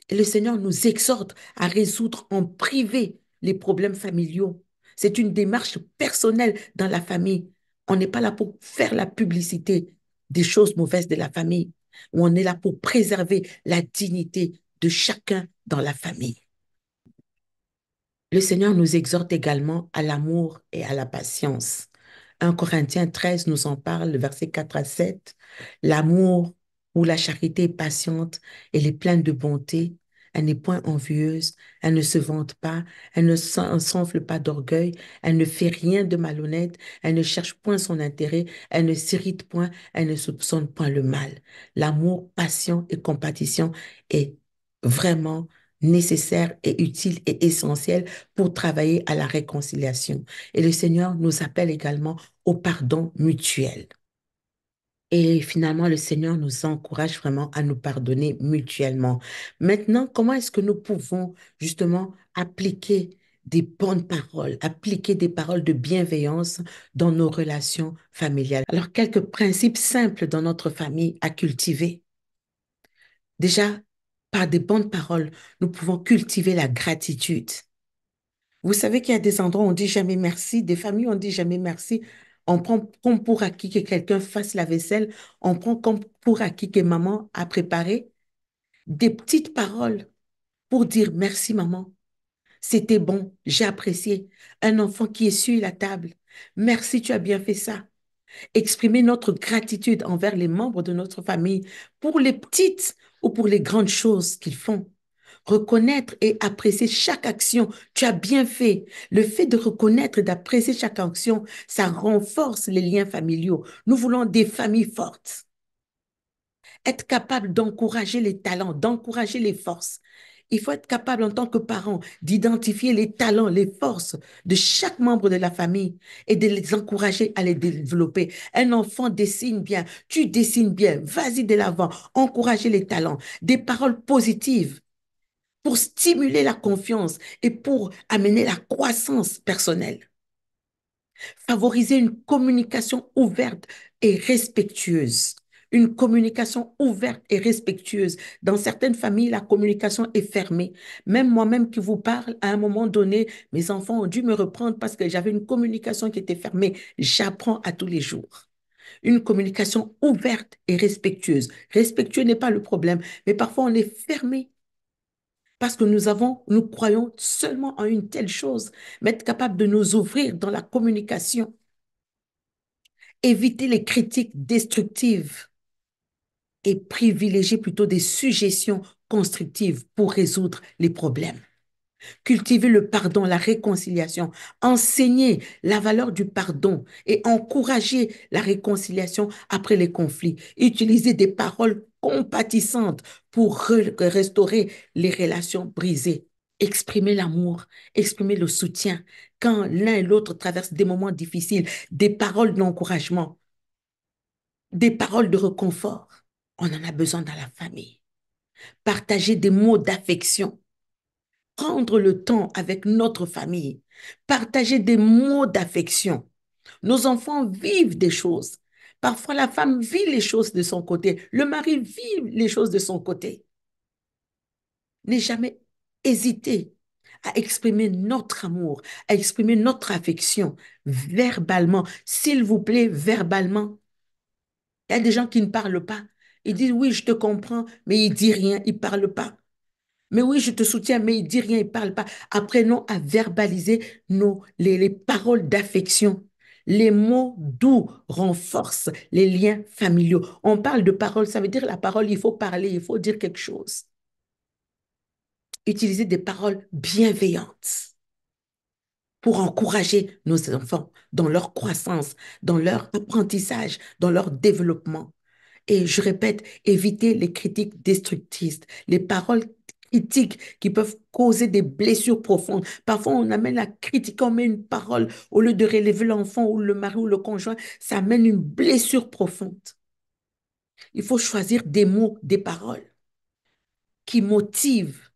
Et le Seigneur nous exhorte à résoudre en privé les problèmes familiaux. C'est une démarche personnelle dans la famille. On n'est pas là pour faire la publicité des choses mauvaises de la famille. On est là pour préserver la dignité de chacun dans la famille. Le Seigneur nous exhorte également à l'amour et à la patience. 1 Corinthiens 13 nous en parle, le verset 4 à 7. L'amour ou la charité est patiente, elle est pleine de bonté, elle n'est point envieuse, elle ne se vante pas, elle ne s'enfle pas d'orgueil, elle ne fait rien de malhonnête, elle ne cherche point son intérêt, elle ne s'irrite point, elle ne soupçonne point le mal. L'amour patient et compatissant est vraiment nécessaire et utile et essentiel pour travailler à la réconciliation. Et le Seigneur nous appelle également au pardon mutuel. Et finalement, le Seigneur nous encourage vraiment à nous pardonner mutuellement. Maintenant, comment est-ce que nous pouvons justement appliquer des bonnes paroles, appliquer des paroles de bienveillance dans nos relations familiales? Alors, quelques principes simples dans notre famille à cultiver. Déjà, par des bonnes paroles, nous pouvons cultiver la gratitude. Vous savez qu'il y a des endroits où on dit jamais merci, des familles où on dit jamais merci. On prend comme pour acquis que quelqu'un fasse la vaisselle, on prend comme pour acquis que maman a préparé des petites paroles pour dire merci maman. C'était bon, j'ai apprécié. Un enfant qui essuie la table. Merci, tu as bien fait ça. Exprimer notre gratitude envers les membres de notre famille pour les petites ou pour les grandes choses qu'ils font. Reconnaître et apprécier chaque action. Tu as bien fait. Le fait de reconnaître et d'apprécier chaque action, ça renforce les liens familiaux. Nous voulons des familles fortes. Être capable d'encourager les talents, d'encourager les forces. Il faut être capable en tant que parent d'identifier les talents, les forces de chaque membre de la famille et de les encourager à les développer. Un enfant dessine bien, tu dessines bien, vas-y de l'avant, encourager les talents, des paroles positives pour stimuler la confiance et pour amener la croissance personnelle. Favoriser une communication ouverte et respectueuse. Une communication ouverte et respectueuse. Dans certaines familles, la communication est fermée. Même moi-même qui vous parle, à un moment donné, mes enfants ont dû me reprendre parce que j'avais une communication qui était fermée. J'apprends à tous les jours. Une communication ouverte et respectueuse. Respectueux n'est pas le problème, mais parfois on est fermé. Parce que nous croyons seulement en une telle chose, mais être capable de nous ouvrir dans la communication, éviter les critiques destructives et privilégier plutôt des suggestions constructives pour résoudre les problèmes. Cultiver le pardon, la réconciliation, enseigner la valeur du pardon et encourager la réconciliation après les conflits. Utiliser des paroles compatissantes pour restaurer les relations brisées. Exprimer l'amour, exprimer le soutien quand l'un et l'autre traversent des moments difficiles, des paroles d'encouragement, des paroles de réconfort. On en a besoin dans la famille. Partager des mots d'affection, prendre le temps avec notre famille, partager des mots d'affection. Nos enfants vivent des choses. Parfois, la femme vit les choses de son côté, le mari vit les choses de son côté. N'ai jamais hésité à exprimer notre amour, à exprimer notre affection verbalement. S'il vous plaît, verbalement. Il y a des gens qui ne parlent pas. Ils disent oui, je te comprends, mais ils ne disent rien, ils ne parlent pas. Mais oui, je te soutiens, mais il dit rien, il ne parle pas. Apprenons à verbaliser les paroles d'affection. Les mots doux renforcent les liens familiaux. On parle de parole, ça veut dire la parole, il faut parler, il faut dire quelque chose. Utiliser des paroles bienveillantes pour encourager nos enfants dans leur croissance, dans leur apprentissage, dans leur développement. Et je répète, éviter les critiques destructrices, les paroles critiques qui peuvent causer des blessures profondes. Parfois, on amène la critique, on met une parole, au lieu de relever l'enfant ou le mari ou le conjoint, ça amène une blessure profonde. Il faut choisir des mots, des paroles qui motivent,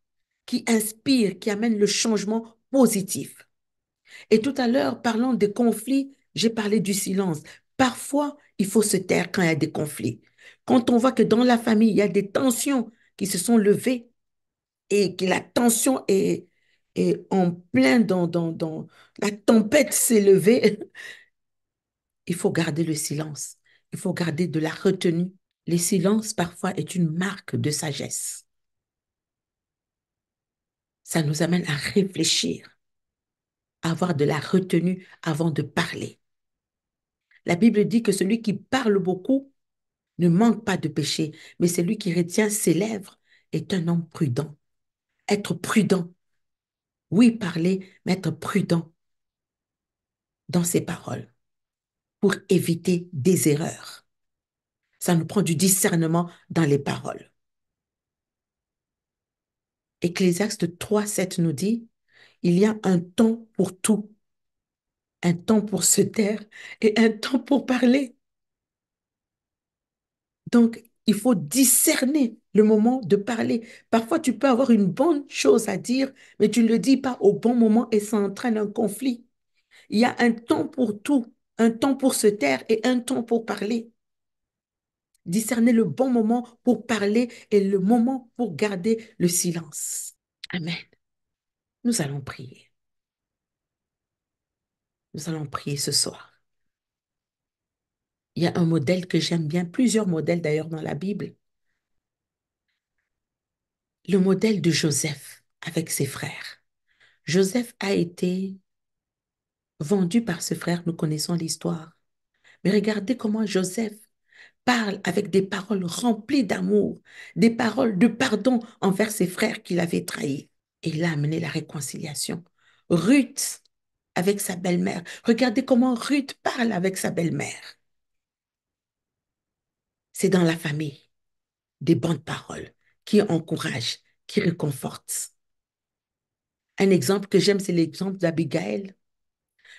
qui inspirent, qui amènent le changement positif. Et tout à l'heure, parlant des conflits, j'ai parlé du silence. Parfois, il faut se taire quand il y a des conflits. Quand on voit que dans la famille, il y a des tensions qui se sont levées et que la tension est en plein dans la tempête s'est levée, il faut garder le silence. Il faut garder de la retenue. Le silence, parfois, est une marque de sagesse. Ça nous amène à réfléchir, à avoir de la retenue avant de parler. La Bible dit que celui qui parle beaucoup ne manque pas de péché, mais celui qui retient ses lèvres est un homme prudent. Être prudent, oui, parler, mais être prudent dans ses paroles pour éviter des erreurs. Ça nous prend du discernement dans les paroles. Ecclésiaste 3:7 nous dit, il y a un temps pour tout, un temps pour se taire et un temps pour parler. Donc, il faut discerner le moment de parler. Parfois, tu peux avoir une bonne chose à dire, mais tu ne le dis pas au bon moment et ça entraîne un conflit. Il y a un temps pour tout, un temps pour se taire et un temps pour parler. Discerner le bon moment pour parler et le moment pour garder le silence. Amen. Nous allons prier. Nous allons prier ce soir. Il y a un modèle que j'aime bien, plusieurs modèles d'ailleurs dans la Bible. Le modèle de Joseph avec ses frères. Joseph a été vendu par ses frères, nous connaissons l'histoire. Mais regardez comment Joseph parle avec des paroles remplies d'amour, des paroles de pardon envers ses frères qu'il avait trahis. Et il a amené la réconciliation. Ruth avec sa belle-mère. Regardez comment Ruth parle avec sa belle-mère. C'est dans la famille des bonnes paroles qui encouragent, qui réconfortent. Un exemple que j'aime, c'est l'exemple d'Abigail.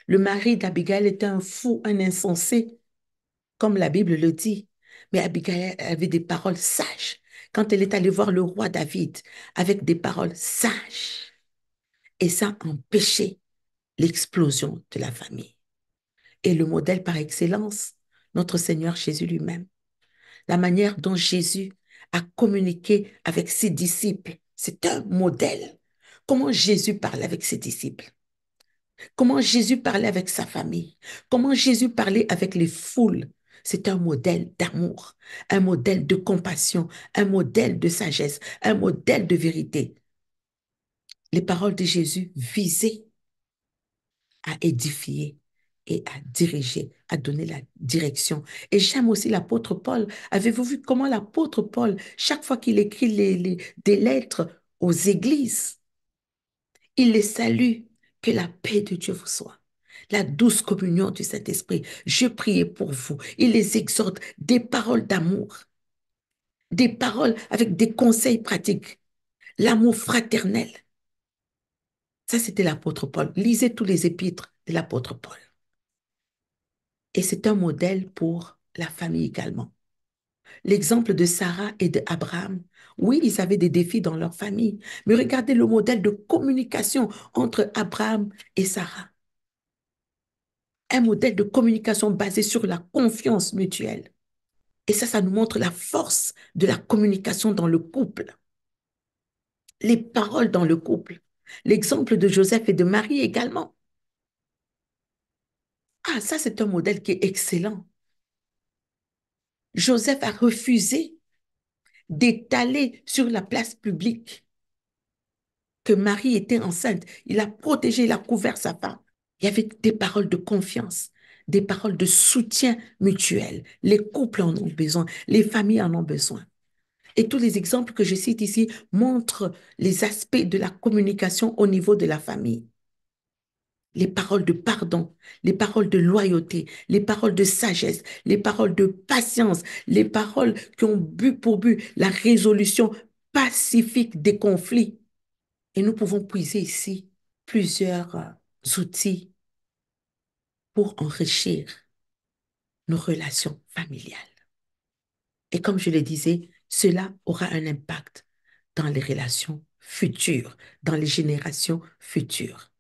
Le mari d'Abigail était un fou, un insensé, comme la Bible le dit. Mais Abigail avait des paroles sages. Quand elle est allée voir le roi David avec des paroles sages, et ça a empêché l'explosion de la famille. Et le modèle par excellence, notre Seigneur Jésus lui-même. La manière dont Jésus a communiqué avec ses disciples, c'est un modèle. Comment Jésus parle avec ses disciples? Comment Jésus parlait avec sa famille? Comment Jésus parlait avec les foules? C'est un modèle d'amour, un modèle de compassion, un modèle de sagesse, un modèle de vérité. Les paroles de Jésus visaient à édifier et à diriger, à donner la direction. Et j'aime aussi l'apôtre Paul. Avez-vous vu comment l'apôtre Paul, chaque fois qu'il écrit des lettres aux églises, il les salue, que la paix de Dieu vous soit. La douce communion du Saint-Esprit. Je priais pour vous. Il les exhorte des paroles d'amour, des paroles avec des conseils pratiques, l'amour fraternel. Ça, c'était l'apôtre Paul. Lisez tous les épîtres de l'apôtre Paul. Et c'est un modèle pour la famille également. L'exemple de Sarah et d'Abraham, oui, ils avaient des défis dans leur famille, mais regardez le modèle de communication entre Abraham et Sarah. Un modèle de communication basé sur la confiance mutuelle. Et ça nous montre la force de la communication dans le couple, les paroles dans le couple. L'exemple de Joseph et de Marie également. Ah, ça, c'est un modèle qui est excellent. Joseph a refusé d'étaler sur la place publique que Marie était enceinte. Il a protégé, il a couvert sa femme. Il y avait des paroles de confiance, des paroles de soutien mutuel. Les couples en ont besoin, les familles en ont besoin. Et tous les exemples que je cite ici montrent les aspects de la communication au niveau de la famille. Les paroles de pardon, les paroles de loyauté, les paroles de sagesse, les paroles de patience, les paroles qui ont pour but la résolution pacifique des conflits. Et nous pouvons puiser ici plusieurs outils pour enrichir nos relations familiales. Et comme je le disais, cela aura un impact dans les relations futures, dans les générations futures.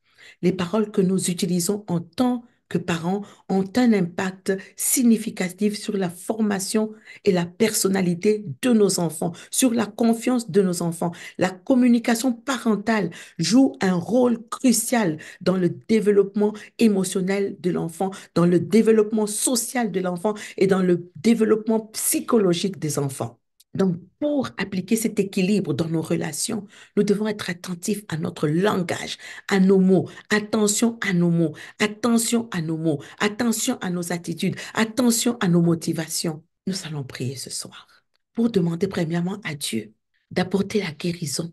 Les paroles que nous utilisons en tant que parents ont un impact significatif sur la formation et la personnalité de nos enfants, sur la confiance de nos enfants. La communication parentale joue un rôle crucial dans le développement émotionnel de l'enfant, dans le développement social de l'enfant et dans le développement psychologique des enfants. Donc, pour appliquer cet équilibre dans nos relations, nous devons être attentifs à notre langage, à nos mots. Attention à nos mots, attention à nos mots, attention à nos attitudes, attention à nos motivations. Nous allons prier ce soir pour demander premièrement à Dieu d'apporter la guérison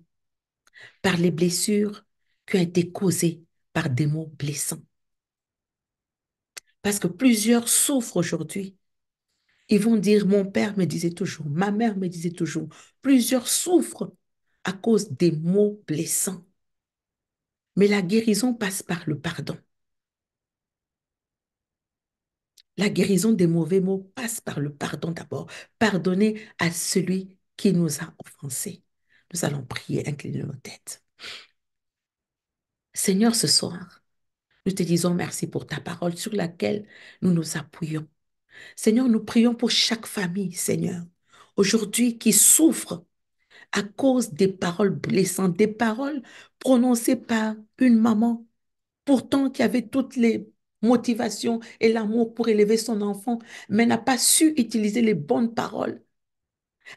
par les blessures qui ont été causées par des mots blessants. Parce que plusieurs souffrent aujourd'hui. Ils vont dire, mon père me disait toujours, ma mère me disait toujours, plusieurs souffrent à cause des mots blessants. Mais la guérison passe par le pardon. La guérison des mauvais mots passe par le pardon d'abord. Pardonner à celui qui nous a offensés. Nous allons prier, incliner nos têtes. Seigneur, ce soir, nous te disons merci pour ta parole sur laquelle nous nous appuyons. Seigneur, nous prions pour chaque famille, Seigneur, aujourd'hui qui souffre à cause des paroles blessantes, des paroles prononcées par une maman, pourtant qui avait toutes les motivations et l'amour pour élever son enfant, mais n'a pas su utiliser les bonnes paroles.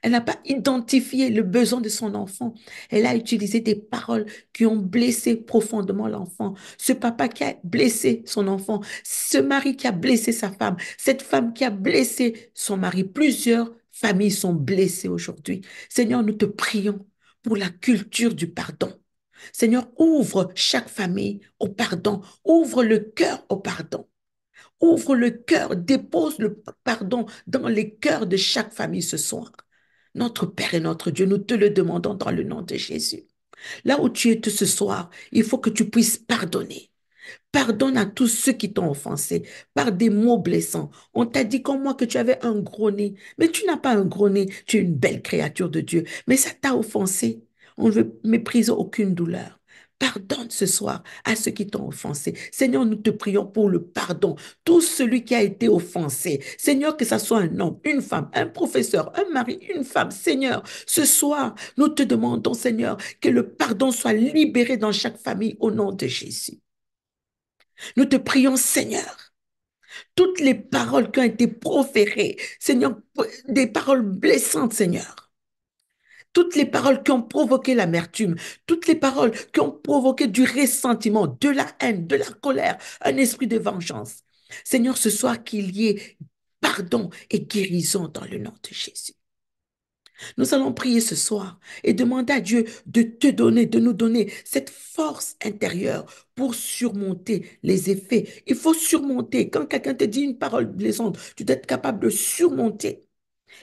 Elle n'a pas identifié le besoin de son enfant. Elle a utilisé des paroles qui ont blessé profondément l'enfant. Ce papa qui a blessé son enfant, ce mari qui a blessé sa femme, cette femme qui a blessé son mari. Plusieurs familles sont blessées aujourd'hui. Seigneur, nous te prions pour la culture du pardon. Seigneur, ouvre chaque famille au pardon. Ouvre le cœur au pardon. Ouvre le cœur, dépose le pardon dans les cœurs de chaque famille ce soir. Notre Père et notre Dieu, nous te le demandons dans le nom de Jésus. Là où tu es ce soir, il faut que tu puisses pardonner. Pardonne à tous ceux qui t'ont offensé par des mots blessants. On t'a dit comme moi que tu avais un gros nez, mais tu n'as pas un gros nez, tu es une belle créature de Dieu, mais ça t'a offensé. On ne veut mépriser aucune douleur. Pardonne ce soir à ceux qui t'ont offensé. Seigneur, nous te prions pour le pardon. Tout celui qui a été offensé. Seigneur, que ce soit un homme, une femme, un professeur, un mari, une femme. Seigneur, ce soir, nous te demandons, Seigneur, que le pardon soit libéré dans chaque famille au nom de Jésus. Nous te prions, Seigneur, toutes les paroles qui ont été proférées, Seigneur, des paroles blessantes, Seigneur, toutes les paroles qui ont provoqué l'amertume, toutes les paroles qui ont provoqué du ressentiment, de la haine, de la colère, un esprit de vengeance. Seigneur, ce soir qu'il y ait pardon et guérison dans le nom de Jésus. Nous allons prier ce soir et demander à Dieu de te donner, de nous donner cette force intérieure pour surmonter les effets. Il faut surmonter. Quand quelqu'un te dit une parole blessante, tu dois être capable de surmonter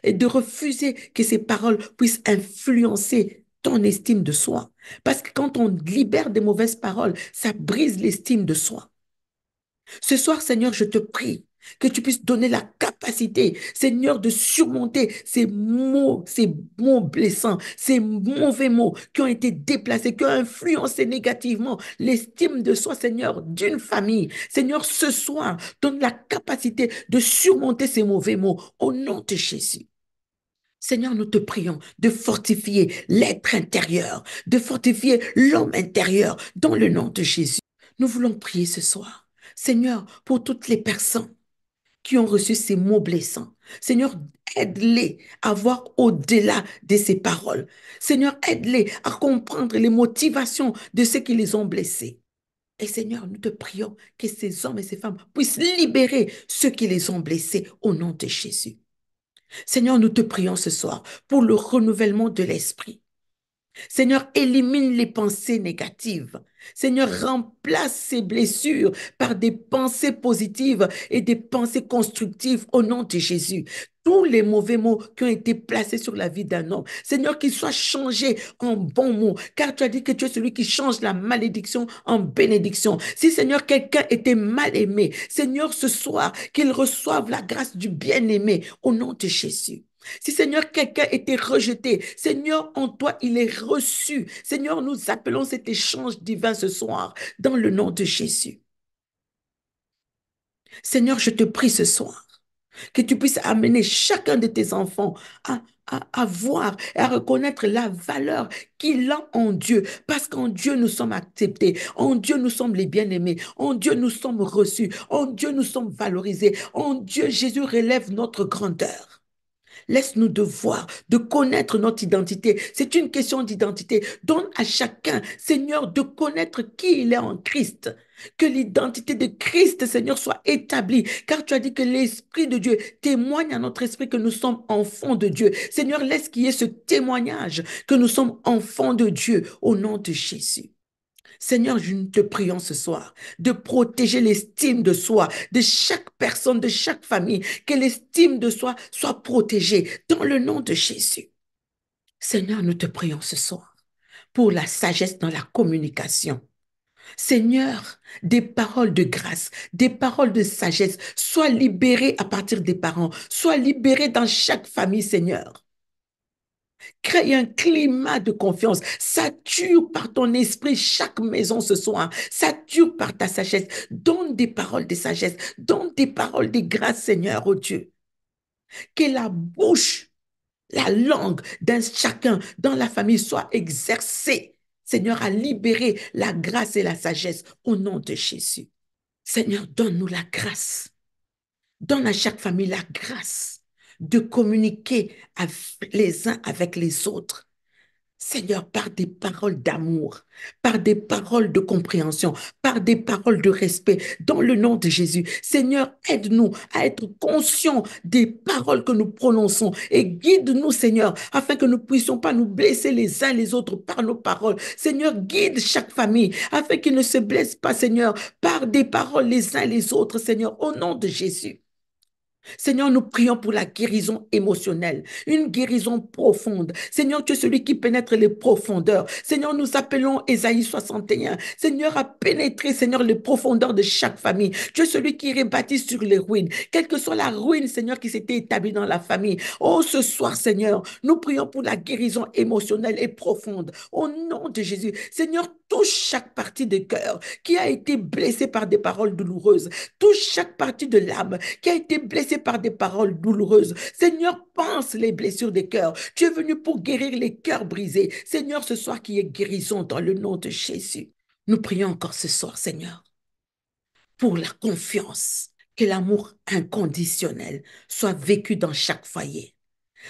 et de refuser que ces paroles puissent influencer ton estime de soi. Parce que quand on libère des mauvaises paroles, ça brise l'estime de soi. Ce soir, Seigneur, je te prie que tu puisses donner la capacité, Seigneur, de surmonter ces mots blessants, ces mauvais mots qui ont été déplacés, qui ont influencé négativement l'estime de soi, Seigneur, d'une famille. Seigneur, ce soir, donne la capacité de surmonter ces mauvais mots au nom de Jésus. Seigneur, nous te prions de fortifier l'être intérieur, de fortifier l'homme intérieur dans le nom de Jésus. Nous voulons prier ce soir, Seigneur, pour toutes les personnes qui ont reçu ces mots blessants. Seigneur, aide-les à voir au-delà de ces paroles. Seigneur, aide-les à comprendre les motivations de ceux qui les ont blessés. Et Seigneur, nous te prions que ces hommes et ces femmes puissent libérer ceux qui les ont blessés au nom de Jésus. Seigneur, nous te prions ce soir pour le renouvellement de l'esprit. Seigneur, élimine les pensées négatives. Seigneur, remplace ces blessures par des pensées positives et des pensées constructives au nom de Jésus. Tous les mauvais mots qui ont été placés sur la vie d'un homme, Seigneur, qu'ils soient changés en bons mots, car tu as dit que tu es celui qui change la malédiction en bénédiction. Si, Seigneur, quelqu'un était mal aimé, Seigneur, ce soir, qu'il reçoive la grâce du bien-aimé au nom de Jésus. Si, Seigneur, quelqu'un était rejeté, Seigneur, en toi, il est reçu. Seigneur, nous appelons cet échange divin ce soir dans le nom de Jésus. Seigneur, je te prie ce soir que tu puisses amener chacun de tes enfants à voir et à reconnaître la valeur qu'il a en Dieu. Parce qu'en Dieu, nous sommes acceptés. En Dieu, nous sommes les bien-aimés. En Dieu, nous sommes reçus. En Dieu, nous sommes valorisés. En Dieu, Jésus relève notre grandeur. Laisse-nous de voir, de connaître notre identité. C'est une question d'identité. Donne à chacun, Seigneur, de connaître qui il est en Christ. Que l'identité de Christ, Seigneur, soit établie. Car tu as dit que l'Esprit de Dieu témoigne à notre esprit que nous sommes enfants de Dieu. Seigneur, laisse qu'il y ait ce témoignage que nous sommes enfants de Dieu au nom de Jésus. Seigneur, nous te prions ce soir de protéger l'estime de soi de chaque personne, de chaque famille, que l'estime de soi soit protégée dans le nom de Jésus. Seigneur, nous te prions ce soir pour la sagesse dans la communication. Seigneur, des paroles de grâce, des paroles de sagesse, soient libérées à partir des parents, soient libérées dans chaque famille, Seigneur. Crée un climat de confiance. Sature par ton esprit chaque maison ce soir. Sature par ta sagesse. Donne des paroles de sagesse. Donne des paroles de grâce, Seigneur, oh Dieu. Que la bouche, la langue d'un chacun dans la famille soit exercée, Seigneur, à libérer la grâce et la sagesse au nom de Jésus. Seigneur, donne-nous la grâce. Donne à chaque famille la grâce de communiquer les uns avec les autres. Seigneur, par des paroles d'amour, par des paroles de compréhension, par des paroles de respect, dans le nom de Jésus. Seigneur, aide-nous à être conscients des paroles que nous prononçons et guide-nous, Seigneur, afin que nous ne puissions pas nous blesser les uns les autres par nos paroles. Seigneur, guide chaque famille afin qu'ils ne se blessent pas, Seigneur, par des paroles les uns les autres, Seigneur, au nom de Jésus. Seigneur, nous prions pour la guérison émotionnelle, une guérison profonde. Seigneur, tu es celui qui pénètre les profondeurs. Seigneur, nous appelons Ésaïe 61. Seigneur, à pénétrer, Seigneur, les profondeurs de chaque famille. Tu es celui qui rebâtit sur les ruines. Quelle que soit la ruine, Seigneur, qui s'était établie dans la famille. Oh, ce soir, Seigneur, nous prions pour la guérison émotionnelle et profonde. Au nom de Jésus, Seigneur, touche chaque partie de cœur qui a été blessée par des paroles douloureuses. Touche chaque partie de l'âme qui a été blessée par des paroles douloureuses. Seigneur, pense les blessures des cœurs. Tu es venu pour guérir les cœurs brisés. Seigneur, ce soir qui est guérison dans le nom de Jésus. Nous prions encore ce soir, Seigneur, pour la confiance, que l'amour inconditionnel soit vécu dans chaque foyer.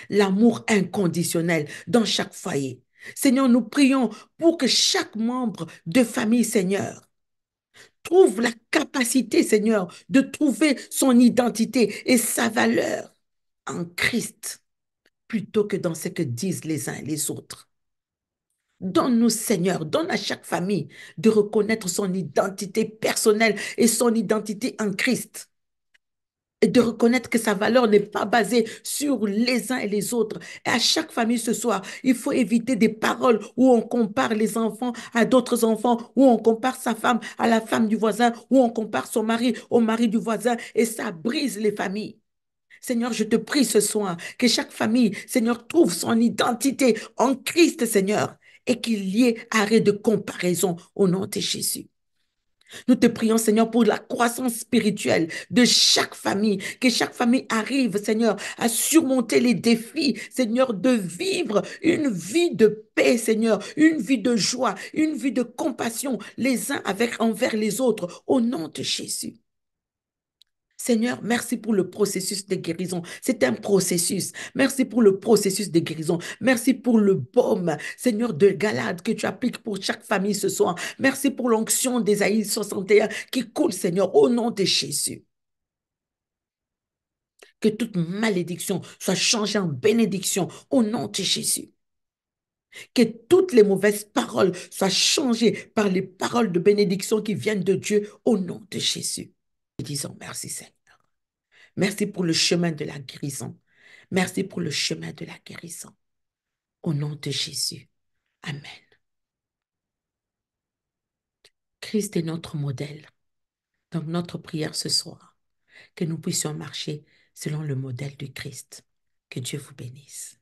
l'amour inconditionnel dans chaque foyer. Seigneur, nous prions pour que chaque membre de famille, Seigneur, trouve la capacité, Seigneur, de trouver son identité et sa valeur en Christ plutôt que dans ce que disent les uns et les autres. Donne-nous, Seigneur, donne à chaque famille de reconnaître son identité personnelle et son identité en Christ. Et de reconnaître que sa valeur n'est pas basée sur les uns et les autres. Et à chaque famille ce soir, il faut éviter des paroles où on compare les enfants à d'autres enfants, où on compare sa femme à la femme du voisin, où on compare son mari au mari du voisin, et ça brise les familles. Seigneur, je te prie ce soir que chaque famille, Seigneur, trouve son identité en Christ, Seigneur, et qu'il y ait arrêt de comparaison au nom de Jésus. Nous te prions, Seigneur, pour la croissance spirituelle de chaque famille, que chaque famille arrive, Seigneur, à surmonter les défis, Seigneur, de vivre une vie de paix, Seigneur, une vie de joie, une vie de compassion, les uns avec envers les autres, au nom de Jésus. Seigneur, merci pour le processus de guérison. C'est un processus. Merci pour le processus de guérison. Merci pour le baume, Seigneur, de Galade que tu appliques pour chaque famille ce soir. Merci pour l'onction d'Ésaïe 61 qui coule, Seigneur, au nom de Jésus. Que toute malédiction soit changée en bénédiction au nom de Jésus. Que toutes les mauvaises paroles soient changées par les paroles de bénédiction qui viennent de Dieu au nom de Jésus. Disons merci, Seigneur. Merci pour le chemin de la guérison. Merci pour le chemin de la guérison. Au nom de Jésus. Amen. Christ est notre modèle. Donc notre prière ce soir, que nous puissions marcher selon le modèle du Christ. Que Dieu vous bénisse.